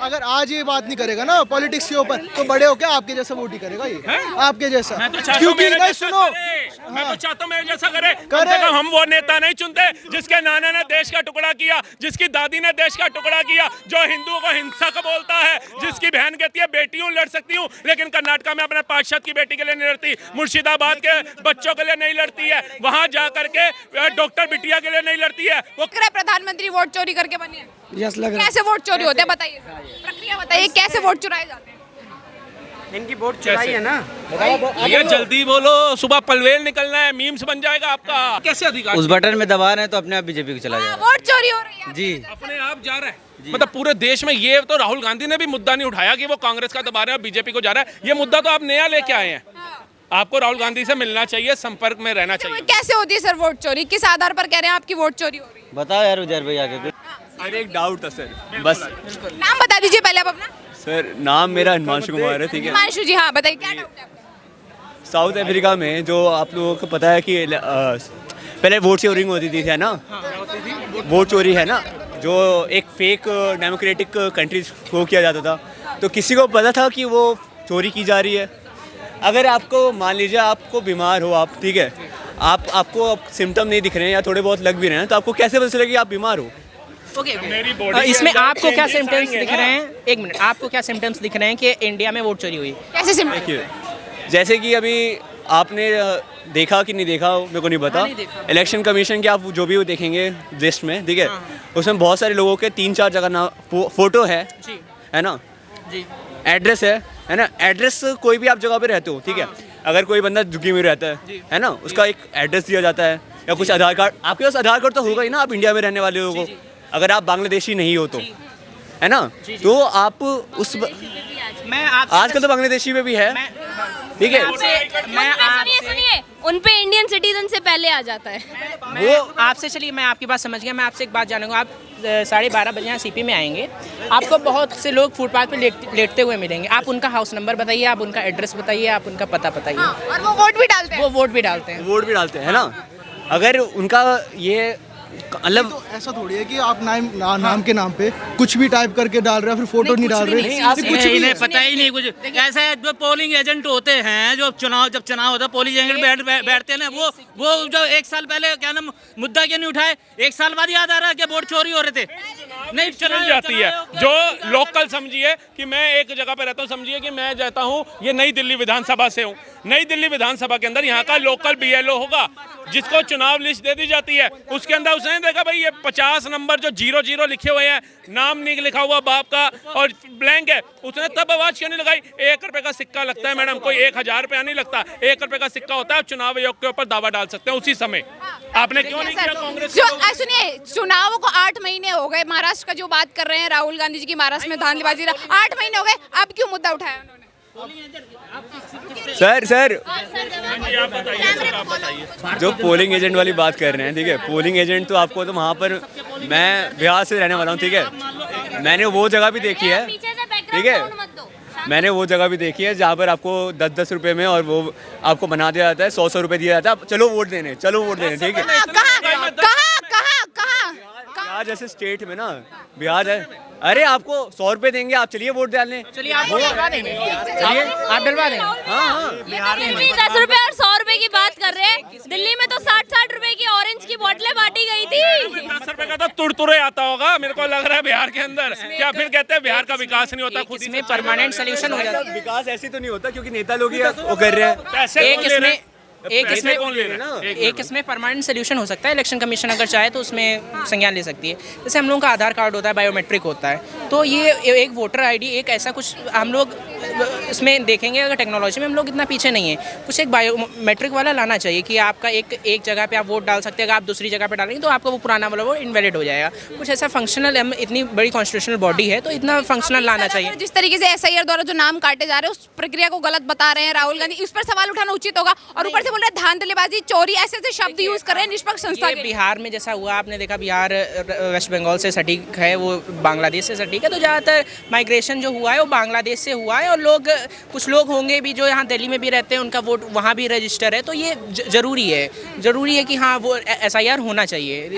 अगर आज ये बात नहीं करेगा ना पॉलिटिक्स के ऊपर तो बड़े होके आपके जैसा वोट ही करेगा ये, आपके जैसा। क्योंकि नहीं सुनो, मैं तो चाहता हूँ मेरे जैसा करे। कम से कम हम वो नेता नहीं चुनते जिसके नाना ने देश का टुकड़ा किया, जिसकी दादी ने देश का टुकड़ा किया, जो हिंदुओं को हिंसक बोलता है, जिसकी बहन कहती है बेटी हूँ लड़ सकती हूँ, लेकिन कर्नाटक में अपने पार्षद की बेटी के लिए नहीं लड़ती, मुर्शिदाबाद के बच्चों के लिए नहीं लड़ती है, वहाँ जा करके डॉक्टर बिटिया के लिए नहीं लड़ती है। वो प्रधानमंत्री वोट चोरी करके बनी है। यस लग रहा कैसे वोट चोरी होते हैं बताइए, प्रक्रिया बताइए, कैसे वोट चुराए जाते हैं? इनकी वोट चुराई है ना। ये जल्दी बोलो, सुबह पलवेल निकलना है, मीम्स बन जाएगा आपका। कैसे अधिकार उस बटन में दबा रहे हैं तो अपने आप बीजेपी को चला जाएगा। वोट चोरी हो रही है जी, अपने आप जा रहा है। मतलब पूरे देश में ये तो राहुल गांधी ने भी मुद्दा नहीं उठाया कि वो कांग्रेस का दबा रहे हैं और बीजेपी को जा रहा है। ये मुद्दा तो आप नया लेके आए हैं। आपको राहुल गांधी से मिलना चाहिए, संपर्क में रहना चाहिए। कैसे होती है सर वोट चोरी, किस आधार पर कह रहे हैं आपकी वोट चोरी हो रही है? बताओ यार उजैर भाई आगे। अरे एक डाउट था सर, बस। नाम बता दीजिए पहले आप अपना। सर नाम मेरा हिमांशु कुमार है, ठीक है। हिमांशु जी, हाँ बताइए क्या डाउट है आपका? साउथ अफ्रीका में जो आप लोगों को पता है कि पहले वोट चोरी होती थी, है ना? वोट चोरी है ना, जो एक फेक डेमोक्रेटिक कंट्रीज को किया जाता था, तो किसी को पता था कि वो चोरी की जा रही है? अगर आपको मान लीजिए आपको बीमार हो आप, ठीक है, आपको सिम्टम नहीं दिख रहे हैं या थोड़े बहुत लग भी रहे हैं, तो आपको कैसे पता चलेगा कि आप बीमार हो? इसमें आपको क्या सिम्टम्स दिख रहे हैं? एक मिनट, आपको क्या सिम्टम्स दिख रहे हैं कि इंडिया में वोट चोरी हुई? कैसे सिम्टम्स? देखिए, जैसे कि अभी आपने देखा कि नहीं देखा मेरे को नहीं पता, इलेक्शन कमीशन के आप जो भी वो देखेंगे लिस्ट में, ठीक है, उसमें बहुत सारे लोगों के 3-4 जगह ना फोटो है ना, एड्रेस है ना, एड्रेस कोई भी आप जगह पे रहते हो, ठीक है, अगर कोई बंदा झुग्गी में रहता है ना, उसका एक एड्रेस दिया जाता है या कुछ आधार कार्ड, आपके पास आधार कार्ड तो होगा ही ना, आप इंडिया में रहने वाले लोगों को, अगर आप बांग्लादेशी नहीं हो तो, है ना, तो आप उस आजकल तो बांग्लादेशी में भी है, ठीक है। सुनिए, उन पे इंडियन सिटीजन से पहले आ जाता है वो आपसे। चलिए मैं आपकी बात समझ गया। मैं आपसे एक बात जानूंगा, आप 12:30 बजे यहाँ सीपी में आएंगे, आपको बहुत से लोग फुटपाथ पे लेटते हुए मिलेंगे, आप उनका हाउस नंबर बताइए, आप उनका एड्रेस बताइए, आप उनका पता बताइए। और वो वोट भी डालते हैं। वो वोट भी डालते हैं, है ना। अगर उनका ये मतलब तो ऐसा थोड़ी है कि आप नाम के नाम पे कुछ भी टाइप करके डाल रहे हैं, फिर फोटो नहीं डाल रहे, कुछ भी इन्हें पता ही नहीं कुछ। ऐसा है, जो पोलिंग एजेंट होते हैं, जो जब चुनाव होता है, पोलिंग एजेंट बैठते हैं ना, वो जो 1 साल पहले क्या नाम मुद्दा क्यों नहीं उठाए? 1 साल बाद याद आ रहा है कि वोट चोरी हो रहे थे। नहीं चल जाती है जो लोकल, समझिए कि मैं एक जगह पे रहता हूँ, समझिए कि मैं जाता हूँ, ये नई दिल्ली विधानसभा से हूँ, नई दिल्ली विधानसभा के अंदर यहाँ का लोकल BLO होगा, जिसको चुनाव लिस्ट दे दी जाती है, उसके अंदर उसने देखा भाई ये 50 नंबर जो 00 लिखे हुए हैं, नाम नहीं लिखा हुआ बाप का और ब्लैंक है, उसने तब आवाज क्यों नहीं लगाई? 1 रुपए का सिक्का लगता है मैडम, कोई 1000 रुपया नहीं लगता, 1 रुपए का सिक्का होता है, आप चुनाव आयोग के ऊपर दावा डाल सकते हैं उसी समय। आपने क्यों नहीं किया कांग्रेस? सुनिए, चुनाव को 8 महीने हो गए, महाराष्ट्र का जो बात कर रहे हैं राहुल गांधी जी की, महाराष्ट्र में धांधलीबाजी 8 महीने हो गए, अब क्यों मुद्दा उठाया उन्होंने? सर जो पोलिंग एजेंट वाली बात कर रहे हैं, ठीक है, पोलिंग एजेंट तो आपको तो वहाँ पर, मैं बिहार से रहने वाला हूँ, ठीक है, मैंने वो जगह भी देखी है, ठीक है, मैंने वो जगह भी देखी है जहाँ पर आपको 10-10 रुपए में और वो आपको बना दिया जाता है, 100 रुपए दिया जाता है, चलो वोट देने, ठीक है। बिहार जैसे स्टेट में ना, बिहार है, अरे आपको 100 रुपए देंगे, आप चलिए वोट डालने, चलिए आप डलवा देंगे, आप डलवा देंगे। बिहार में 10 रुपए और 100 रुपए की बात कर रहे हैं, दिल्ली में तो 60-60 रुपए की ऑरेंज की बोतलें बांटी गई थी। 10 रुपए का तो तुड़तुड़े आता होगा, मेरे को लग रहा है बिहार के अंदर। क्या फिर कहते हैं बिहार का विकास नहीं होता? खुद इसमें परमानेंट सोल्यूशन हो जाता है। विकास ऐसे तो नहीं होता क्योंकि नेता लोग वो कर रहे हैं। एक इसमें परमानेंट सोल्यूशन हो सकता है, इलेक्शन कमीशन अगर चाहे तो उसमें संज्ञान ले सकती है। जैसे हम लोगों का आधार कार्ड होता है, बायोमेट्रिक होता है, तो ये एक वोटर आईडी, एक ऐसा कुछ हम लोग इसमें देखेंगे, अगर टेक्नोलॉजी में हम लोग इतना पीछे नहीं है, कुछ एक बायोमेट्रिक वाला लाना चाहिए कि आपका एक जगह पे आप वोट डाल सकते हैं, अगर आप दूसरी जगह पे डालेंगे तो आपका वो पुराना वाला वो इनवैलिड हो जाएगा। कुछ ऐसा फंक्शनल, इतनी बड़ी कॉन्स्टिट्यूशनल बॉडी है तो इतना फंक्शनल लाना चाहिए। जिस तरीके से SIR द्वारा जो नाम काटे जा रहे हैं, उस प्रक्रिया को गलत बता रहे हैं राहुल गांधी, उस पर सवाल उठाना उचित होगा। और ऊपर से बोल रहे हैं धांधलीबाजी, चोरी, ऐसे ऐसे शब्द यूज कर रहे हैं निष्पक्ष संस्था ये के। बिहार में जैसा हुआ, आपने देखा बिहार वेस्ट बंगाल से सटीक है, वो बांग्लादेश से सटीक है, तो ज़्यादातर माइग्रेशन जो हुआ है वो बांग्लादेश से हुआ है। और लोग, कुछ लोग होंगे भी जो यहाँ दिल्ली में भी रहते हैं, उनका वोट वहाँ भी रजिस्टर है, तो ये ज़रूरी है कि हाँ वो SIR होना चाहिए।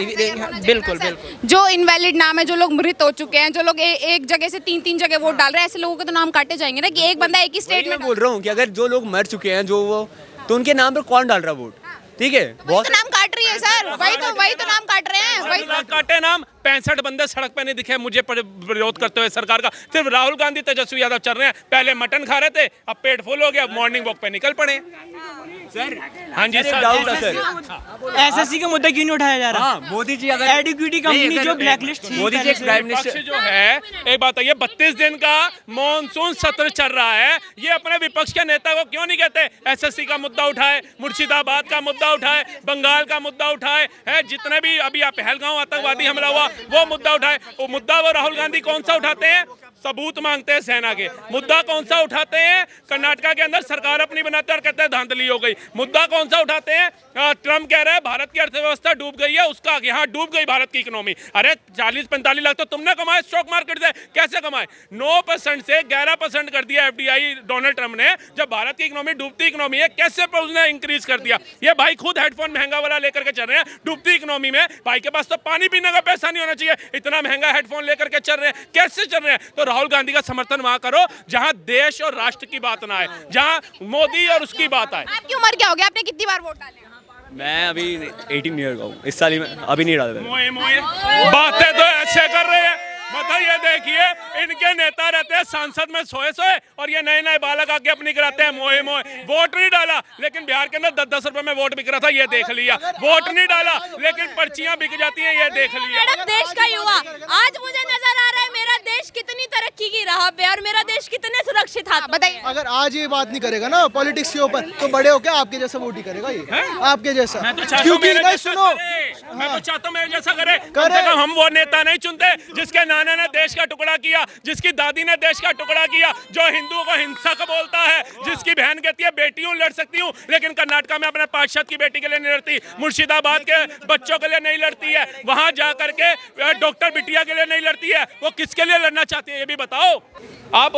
बिल्कुल बिल्कुल। जो इनवैलिड नाम है, जो लोग मृत हो चुके हैं, जो लोग एक जगह से तीन जगह वोट डाल रहे हैं, ऐसे लोगों के तो नाम काटे जाएंगे ना, कि एक बंदा एक ही स्टेट में। मैं बोल रहा हूँ कि अगर जो लोग मर चुके हैं जो वो, तो उनके नाम पर कौन डाल रहा है वोट? ठीक है, बहुत नाम काट रही है सर, वही तो नाम काट रहे हैं, वही काटे नाम। 65 बंदे सड़क पे नहीं दिखे मुझे विरोध करते हुए सरकार का। सिर्फ राहुल गांधी, तेजस्वी यादव चल रहे हैं। पहले मटन खा रहे थे, अब पेट फुल हो गया, मॉर्निंग वॉक पे निकल पड़े। हाँ जी सर, डाउट है सर, SSC का मुद्दा क्यों नहीं उठाया जा रहा? मोदी जी अगर एडुकेटी कंपनी जो ब्लैकलिस्ट थी, मोदी जी एक प्राइम विपक्ष मिनिस्टर जो है, एक बात है, ये 32 दिन का मॉनसून सत्र चल रहा है, ये अपने विपक्ष के नेता को क्यों नहीं कहते SSC का मुद्दा उठाए, मुर्शिदाबाद का मुद्दा उठाए, बंगाल का मुद्दा उठाए, है जितने भी अभी पहलगांव आतंकवादी हमला हुआ वो मुद्दा उठाए। वो मुद्दा वो राहुल गांधी कौन सा उठाते हैं? सबूत मांगते हैं सेना के। मुद्दा कौन सा उठाते हैं? कर्नाटका के अंदर सरकार अपनी बनाते हैं और कहते हैं धांधली हो गई। मुद्दा कौन सा उठाते हैं? ट्रम्प कह रहा है भारत की अर्थव्यवस्था डूब गई है, उसका यहाँ डूब गई भारत की इकोनॉमी। अरे 40-45 लाख तो तुमने कमाए स्टॉक मार्केट से, कैसे कमाए? 9% से 11% कर दिया FDI डोनाल्ड ट्रम्प ने। जब भारत की इकोनॉमी डूबती इकोनॉमी है, कैसे उसने इंक्रीज कर दिया? ये भाई खुद हेडफोन महंगा वाला लेकर के चल रहे हैं डूबती इकोनॉमी में। भाई के पास तो पानी पीने का पैसा नहीं होना चाहिए, इतना महंगा हेडफोन लेकर के चल रहे हैं, कैसे चल रहे हैं? तो राहुल गांधी का समर्थन वहां करो जहां देश और राष्ट्र की बात ना आए, जहां मोदी और उसकी बात आए। आपकी उम्र क्या हो गया? आपने कितनी बार वोट डाले? मैं अभी 18 ईयर का हूँ, इस साल ही में अभी नहीं डाला। मोए बातें तो ऐसे कर रहे हैं, मतलब ये देखिए इनके नेता रहते हैं सांसद में सोए और ये नए बालक आके अपनी कराते हैं मोए। वोट नहीं डाला, लेकिन बिहार के अंदर 10-10 रुपए में वोट बिक रहा था, ये देख लिया। वोट नहीं डाला, लेकिन पर्चियां बिक जाती हैं, ये देख लिया। मैडम, देश का युवा आज मुझे नजर आ रहा है मेरा देश कितनी तरक्की की राह पे और मेरा देश कितने सुरक्षित हाथ। बताइए, अगर आज ये बात नहीं करेगा ना पॉलिटिक्स के ऊपर, तो बड़े होके आपके जैसा वोट ही करेगा ये, आपके जैसा। क्योंकि नहीं, सुनो, मैं तो चाहता हूँ मेरे जैसा करे। कम से कम हम वो नेता नहीं चुनते जिसके नाना ने देश का टुकड़ा किया, जिसकी दादी ने देश का टुकड़ा किया, जो हिंदुओं को हिंसक बोलता है, जिसकी बहन कहती है बेटी हूँ लड़ सकती हूँ, लेकिन कर्नाटका में अपने पार्षद की बेटी के लिए नहीं लड़ती, मुर्शिदाबाद के बच्चों के लिए नहीं लड़ती है, वहां जा करके डॉक्टर बिटिया के लिए नहीं लड़ती है। वो किसके लिए लड़ना चाहती है ये भी बताओ। आप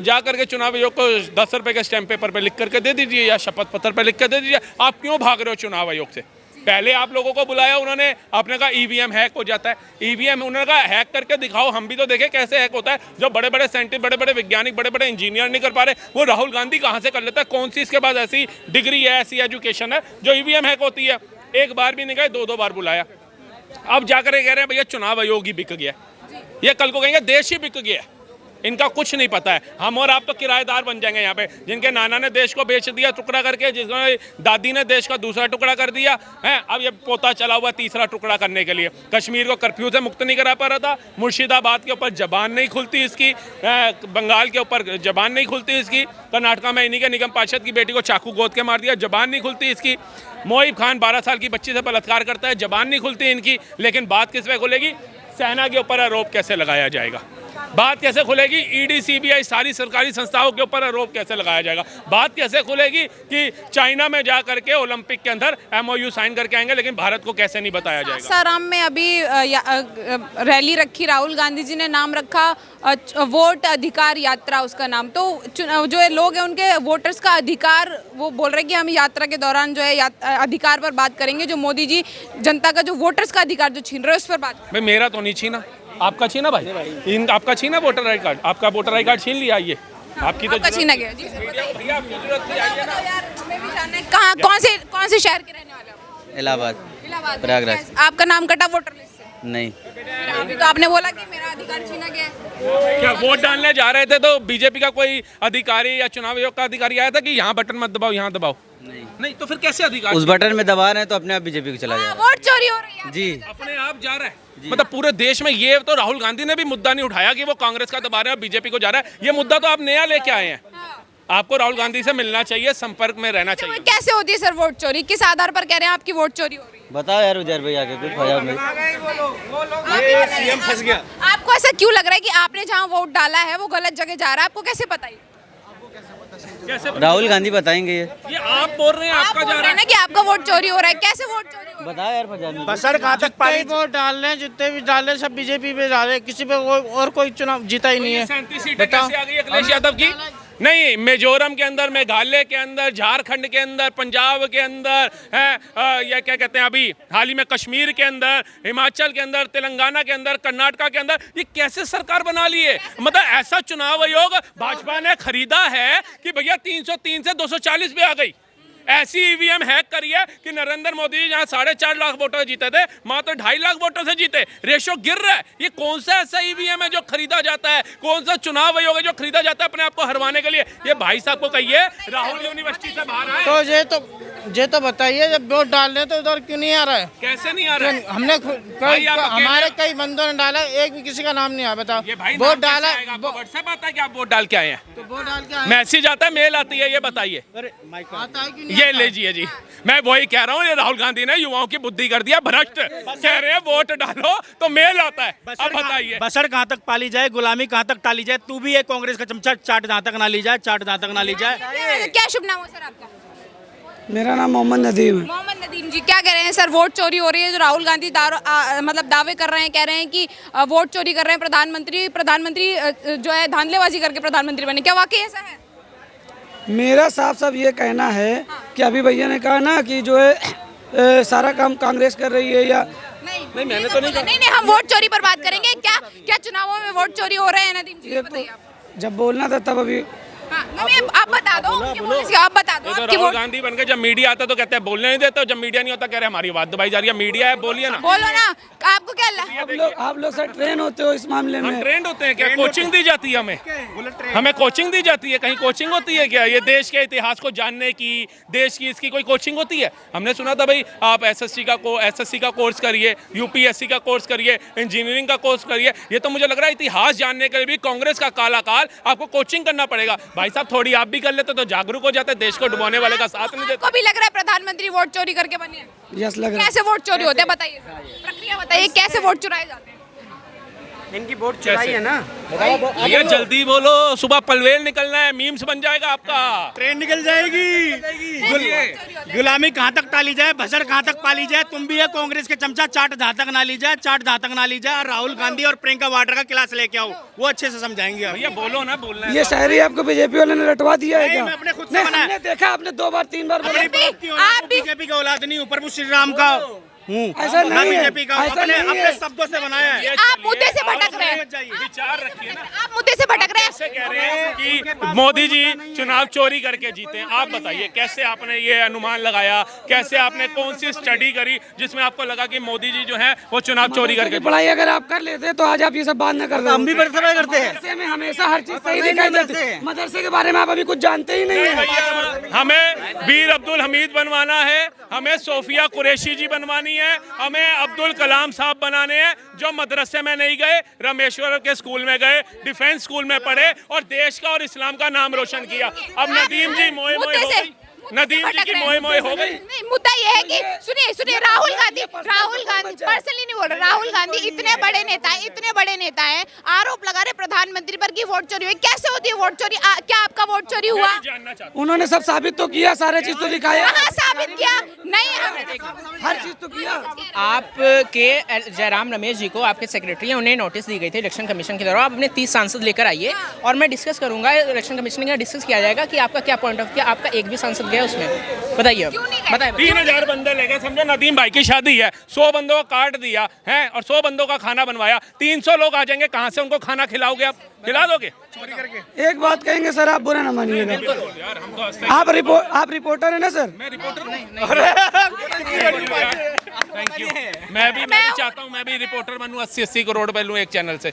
जा करके चुनाव आयोग को 10 रुपए के स्टैम्प पेपर पे लिख करके दे दीजिए या शपथ पत्र पे लिख कर दे दीजिए। आप क्यों भाग रहे हो चुनाव आयोग से? पहले आप लोगों को बुलाया उन्होंने, आपने कहा EVM हैक हो जाता है। EVM उन्होंने कहा हैक करके दिखाओ, हम भी तो देखें कैसे हैक होता है। जो बड़े बड़े साइंटिस्ट, बड़े बड़े वैज्ञानिक, बड़े बड़े इंजीनियर नहीं कर पा रहे, वो राहुल गांधी कहाँ से कर लेता है? कौन सी इसके पास ऐसी डिग्री है, ऐसी एजुकेशन है जो EVM हैक होती है? एक बार भी नहीं गए, 2 बार बुलाया। अब जाकर कह रहे हैं भैया चुनाव आयोग ही बिक गया, ये कल को कहेंगे देश ही बिक गया। इनका कुछ नहीं पता है। हम और आप तो किराएदार बन जाएंगे यहाँ पे, जिनके नाना ने देश को बेच दिया टुकड़ा करके, जिसने दादी ने देश का दूसरा टुकड़ा कर दिया है, अब ये पोता चला हुआ तीसरा टुकड़ा करने के लिए। कश्मीर को कर्फ्यू से मुक्त नहीं करा पा रहा था, मुर्शिदाबाद के ऊपर जबान नहीं खुलती इसकी, बंगाल के ऊपर जबान नहीं खुलती इसकी, कर्नाटका में इन्हीं के निगम पार्षद की बेटी को चाकू गोद के मार दिया, जबान नहीं खुलती इसकी। मोहिब खान 12 साल की बच्ची से बलात्कार करता है, जबान नहीं खुलती इनकी। लेकिन बात किस पे खुलेगी? सेना के ऊपर आरोप कैसे लगाया जाएगा? बात कैसे खुलेगी? ED CBI सारी सरकारी संस्थाओं के ऊपर आरोप कैसे लगाया जाएगा? बात कैसे खुलेगी कि चाइना में जा करके ओलंपिक के अंदर MOU साइन करके आएंगे, लेकिन भारत को कैसे नहीं बताया जाएगा? सासाराम में अभी रैली रखी, राहुल गांधी जी ने नाम रखा वोट अधिकार यात्रा, उसका नाम। तो जो लोग हैं उनके वोटर्स का अधिकार, वो बोल रहे हैं कि हम यात्रा के दौरान जो है अधिकार पर बात करेंगे, जो मोदी जी जनता का जो वोटर्स का अधिकार जो छीन रहे हैं उस पर बात। भाई मेरा तो नहीं छीना, आपका छीना भाई, आपका छीना वोटर आई कार्ड, आपका वोटर आई कार्ड छीन लिया। ये आपकी तो छीना गया जी। भैया आपकी जरूरत नहीं आई है ना। यार हमें भी जानना है कहाँ, कौन से शहर के रहने वाले हो? इलाहाबाद, प्रयागराज। आपका नाम कटा वोटर लिस्ट से? नहीं। अभी तो आपने बोला कि मेरा अधिकार छीना गया है। क्या वोट डालने जा रहे थे तो बीजेपी का कोई अधिकारी या चुनाव आयोग का अधिकारी आया था कि यहाँ बटन मत दबाओ, यहाँ दबाओ? नहीं तो फिर कैसे अधिकार? उस बटन में दबा रहे हैं तो अपने आप बीजेपी को चला जाएगा। वोट चोरी हो रही है जी, अपने आप जा रहा है। मतलब पूरे देश में ये तो राहुल गांधी ने भी मुद्दा नहीं उठाया कि वो कांग्रेस का दबा रहे हैं और बीजेपी को जा रहा है। ये मुद्दा तो आप नया लेके आए हैं। आपको राहुल गांधी से मिलना चाहिए, संपर्क में रहना चाहिए। कैसे होती है सर वोट चोरी? किस आधार पर कह रहे हैं आपकी वोट चोरी हो रही है? बताओ यार उजैर भाई आके कुछ पंजाब में CM फंस गया। आपको ऐसा क्यों लग रहा है कि आपने जहाँ वोट डाला है वो गलत जगह जा रहा है? आपको कैसे पता है? कैसे राहुल गांधी बताएंगे ये आप बोल रहे हैं, आप आपका बोल जा रहे रहा हैं ना कि आपका वोट चोरी हो रहा है, कैसे वोट चोरी हो रहा है? बताओ यार प्रधानमंत्री। बसर कहाँ तक पाली वोट डाल रहे हैं, जितने भी डाल रहे हैं सब बीजेपी पे डाल रहे हैं, किसी पे और कोई चुनाव जीता ही नहीं है। 37 सीटें कैसे आ गई अखिलेश यादव की? नहीं, मिजोरम के अंदर, मेघालय के अंदर, झारखंड के अंदर, पंजाब के अंदर है, या क्या कहते हैं अभी हाल ही में कश्मीर के अंदर, हिमाचल के अंदर, तेलंगाना के अंदर, कर्नाटका के अंदर, ये कैसे सरकार बना ली है? मतलब ऐसा चुनाव आयोग भाजपा ने खरीदा है कि भैया 303 से 240 पे आ गई। ऐसी ईवीएम हैक करी है कि नरेंद्र मोदी जी जहाँ 4.5 लाख वोटर जीते थे, मात्र 2.5 लाख वोटर से जीते। रेशो गिर रहा है। ये कौन सा ऐसा ईवीएम है जो खरीदा जाता है? कौन सा चुनाव आयोग है जो खरीदा जाता है अपने आप को हरवाने के लिए? ये भाई साहब को कहिए राहुल यूनिवर्सिटी से बाहर आए। तो ये तो बताइए, जब वोट डाल रहे हैं तो इधर क्यों नहीं आ रहा है? कैसे नहीं आ रहा है? हमने भाई, आप अकेले- हमारे कई बंदों ने डाला, एक भी किसी का नाम नहीं आया। बताओ, ये भाई वोट डाला, व्हाट्सएप आता है कि आप वोट डाल के आए हैं? तो वोट डाल के आए। मैसेज आता है, मेल आती है, ये बताइए। आता है कि नहीं ये आता? लीजिए जी, मैं वही कह रहा हूँ, ये राहुल गांधी ने युवाओं की बुद्धि कर दिया भ्रष्ट। कह रहे हैं वोट डालो तो मेल आता है। अब बताइए, बसर कहाँ तक पाली जाए, गुलामी कहाँ तक टाली जाए? तू भी एक कांग्रेस का चमचा, चाट जहाँ तक ना ली जाए, चाट जहाँ तक ना ली जाए। क्या शुभ नाम हो सर आपका? मेरा नाम मोहम्मद नदीम है। मोहम्मद नदीम जी, क्या कह रहे हैं सर? वोट चोरी हो रही है, जो राहुल गांधी मतलब दावे कर रहे हैं, कह रहे हैं कि वोट चोरी कर रहे हैं प्रधानमंत्री जो है धांधलेबाजी करके प्रधानमंत्री बने, क्या वाकई ऐसा है? मेरा साफ साफ ये कहना है कि अभी भैया ने कहा ना कि जो है सारा काम कांग्रेस कर रही है या नहीं मैंने तो नहीं, हम वोट चोरी पर बात करेंगे। क्या चुनावों में वोट चोरी हो रहे हैं नदीम जी, बताइए आप। जब बोलना था तब अभी हाँ, नहीं, आप बता दो, आप बता दो। ये तो आपकी राहुल वोट गांधी बन के जब मीडिया आता है तो कहते हैं बोलने नहीं देते, जब मीडिया नहीं होता कह रहे हमारी बात दबाई जा रही है। मीडिया है, बोलिए ना। बोलो ना, आपको क्या लगा? आप लोग सर ट्रेन होते हो इस मामले हम में। ट्रेंड होते हैं क्या? कोचिंग दी जाती है हमें कोचिंग दी जाती है? कहीं कोचिंग होती है क्या? ये देश के इतिहास को जानने की, देश की इसकी कोई कोचिंग होती है? हमने सुना था भाई आप एसएससी का कोर्स करिए, यूपीएससी का कोर्स करिए, इंजीनियरिंग का कोर्स करिए। ये तो मुझे लग रहा है इतिहास जानने के लिए भी कांग्रेस का काला काल आपको कोचिंग करना पड़ेगा। भाई साहब थोड़ी आप भी कर लेते तो जागरूक हो जाते, देश को डुबाने वाले का साथ नहीं देते। आपको भी लग रहा है प्रधानमंत्री वोट चोरी करके बने हैं? यस लग रहा कैसे वोट चोरी होते हैं बताइए, प्रक्रिया बताइए, कैसे वोट चुराए जाते हैं? इनकी वोट चुराई है ना। भैया जल्दी बोलो, सुबह पलवेल निकलना है, मीम्स बन जाएगा आपका। ट्रेन निकल जाएगी। गुलामी कहाँ तक टाली जाए, बसर कहाँ तक पाली जाए? तुम भी है कांग्रेस के चमचा, चाट जहाँ तक ना ली जाए, चाट जहाँ तक ना ली जाए। राहुल गांधी और प्रियंका वाड्रा का क्लास लेके आओ, वो अच्छे से समझाएंगे। भैया बोलो ना, बोलना है ये शायरी आपको बीजेपी वाले ने रटवा दिया है क्या? मैं अपने खुद से नहीं, बनाया। हमने देखा, आपने 2 बार 3 बार बोला। आप भी बीजेपी का औलाद नहीं हूँ, प्रभु श्री राम का हूँ। ऐसा नहीं है, बीजेपी का ऐसा नहीं अपने है। शब्दों से बनाया है। आप मुद्दे से भटक रहे हैं, विचार रखिए ना। आप मुद्दे से भटक रहे कैसे हैं। कह रहे हैं कि मोदी जी चुनाव चोरी करके जीते हैं? आप बताइए कैसे आपने ये अनुमान लगाया? कैसे आपने कौन सी स्टडी करी जिसमें आपको लगा कि मोदी जी जो है वो चुनाव चोरी करके? पढ़ाई अगर आप कर लेते तो आज आप ये सब बात न करते। हम भी बड़े करते हैं। मदरसे में हमेशा हर चीज सही दिखाई देती है। मदरसे के बारे में आप अभी कुछ जानते ही नहीं है। भैया हमें वीर अब्दुल हमीद बनवाना है, हमें सोफिया कुरैशी जी बनवानी है, हमें अब्दुल कलाम साहब बनाने हैं जो मदरसे में नहीं गए, रामेश्वर के स्कूल में गए, डिफेंस स्कूल में पढ़े और देश का और इस्लाम का नाम रोशन किया। अब नदीम जी मोए मोए हो गई, नदीम जी की मोए मोए हो गई। नहीं, मुद्दा ये है कि सुनिए राहुल गांधी पर्सनली नहीं बोल रहे, राहुल गांधी इतने बड़े नेता हैं, आरोप लगा रहे प्रधानमंत्री पर कि वोट चोरी हुई। कैसे होती है वोट चोरी? क्या आपका वोट चोरी हुआ? जानना चाहता उन्होंने सब साबित तो किया, सारे चीज तो दिखाया, कहाँ साबित किया? नहीं, हर चीज तो किया। आपके जयराम रमेश जी को, आपके सेक्रेटरी हैं, उन्हें नोटिस दी गई थी इलेक्शन कमीशन की तरफ, आप अपने 30 सांसद लेकर आइए और मैं डिस्कस करूंगा, इलेक्शन कमीशन का डिस्कस किया जाएगा कि आपका क्या पॉइंट ऑफ व्यू, आपका एक भी सांसद गया उसमें? बताइए, बताइए। 3000 बंदे ले गए, समझो नदीम भाई की शादी है, 100 बंदों को काट दिया है और 100 बंदों का खाना बनवाया, 300 लोग आ जाएंगे, कहाँ से उनको खाना खिलाओगे? आप खिला दोगे? चोरी करके। एक बात कहेंगे सर, आप बुरा ना मानिएगा। यार हम तो आप रिपोर्टर है ना सर? मैं रिपोर्टर नहीं। Thank you. मैं भी चाहता हूँ मैं भी रिपोर्टर बनूं, 80-80 करोड़ पे लूं एक चैनल से।